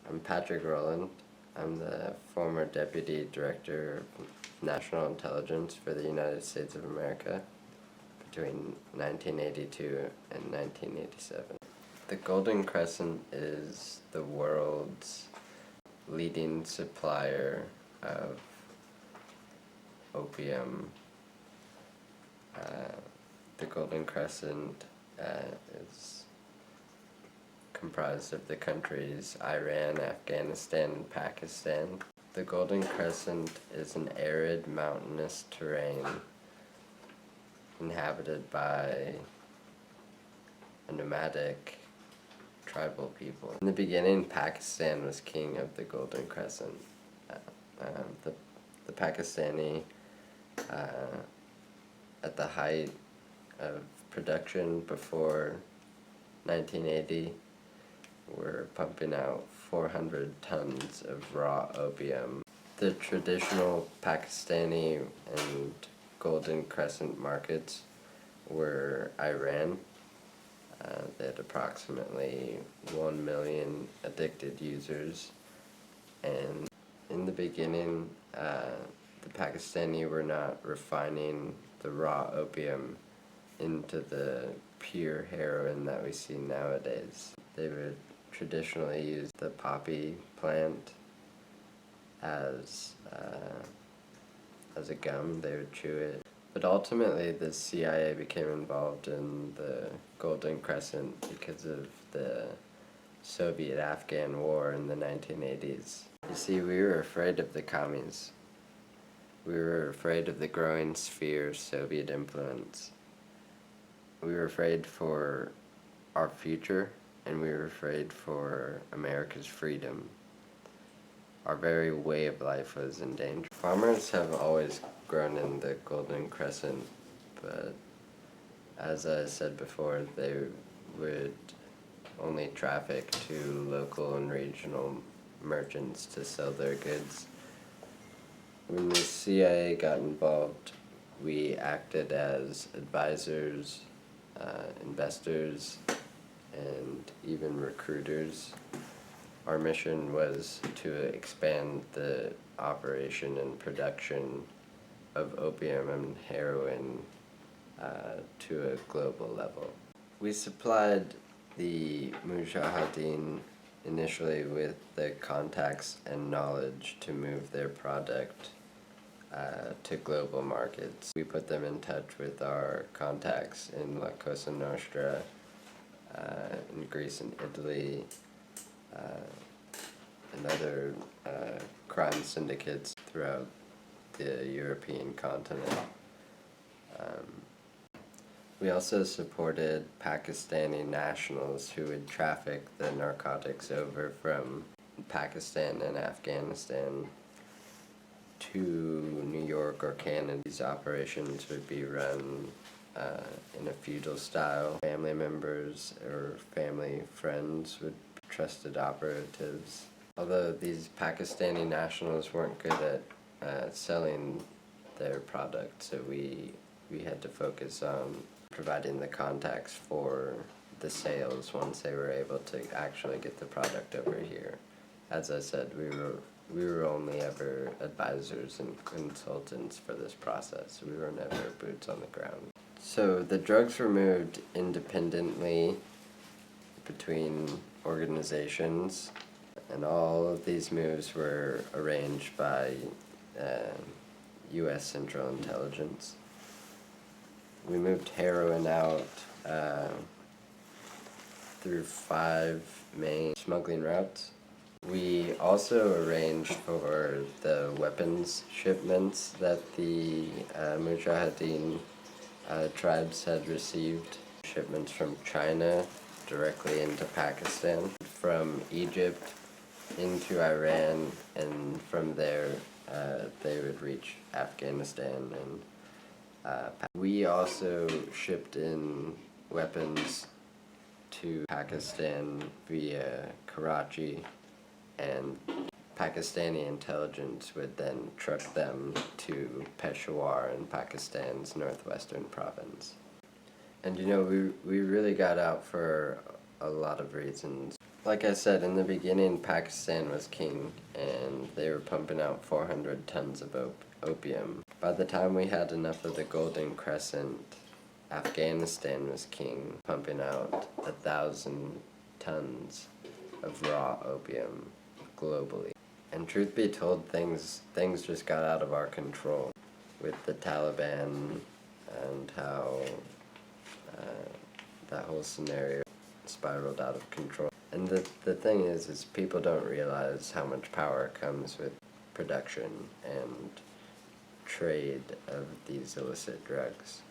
I'm Patrick Rowland. I'm the former Deputy Director of National Intelligence for the United States of America between 1982 and 1987. The Golden Crescent is the world's leading supplier of opium. The Golden Crescent is comprised of the countries Iran, Afghanistan, and Pakistan. The Golden Crescent is an arid, mountainous terrain inhabited by a nomadic tribal people. In the beginning, Pakistan was king of the Golden Crescent. The Pakistani, at the height of production before 1980, were pumping out 400 tons of raw opium. The traditional Pakistani and Golden Crescent markets were Iran. They had approximately 1 million addicted users, and in the beginning, the Pakistani were not refining the raw opium into the pure heroin that we see nowadays. They would traditionally use the poppy plant as a gum. They would chew it. But ultimately, the CIA became involved in the Golden Crescent because of the Soviet-Afghan War in the 1980s. You see, we were afraid of the commies. We were afraid of the growing sphere of Soviet influence. We were afraid for our future, and we were afraid for America's freedom. Our very way of life was in danger. Farmers have always grown in the Golden Crescent, but as I said before, they would only traffic to local and regional merchants to sell their goods. When the CIA got involved, we acted as advisors, investors, and even recruiters. Our mission was to expand the operation and production of opium and heroin to a global level. We supplied the Mujahideen initially with the contacts and knowledge to move their product to global markets. We put them in touch with our contacts in La Cosa Nostra, in Greece and Italy, and other crime syndicates throughout the European continent. We also supported Pakistani nationals who would traffic the narcotics over from Pakistan and Afghanistan to New York or Canada. These operations would be run in a feudal style. Family members or family friends would be trusted operatives. Although these Pakistani nationals weren't good at selling their product, so we had to focus on providing the contacts for the sales once they were able to actually get the product over here. As I said, we were only ever advisors and consultants for this process. We were never boots on the ground. So the drugs were moved independently between organizations, and all of these moves were arranged by U.S. Central Intelligence. We moved heroin out through 5 main smuggling routes. We also arranged for the weapons shipments that the Mujahideen tribes had received. Shipments from China directly into Pakistan, from Egypt into Iran, and from there they would reach Afghanistan. And we also shipped in weapons to Pakistan via Karachi, and Pakistani intelligence would then truck them to Peshawar in Pakistan's northwestern province. And you know, we really got out for a lot of reasons. Like I said, in the beginning, Pakistan was king, and they were pumping out 400 tons of opium. By the time we had enough of the Golden Crescent, Afghanistan was king, pumping out 1,000 tons of raw opium globally. And truth be told, things just got out of our control with the Taliban and how that whole scenario spiraled out of control. And the thing is people don't realize how much power comes with production and trade of these illicit drugs.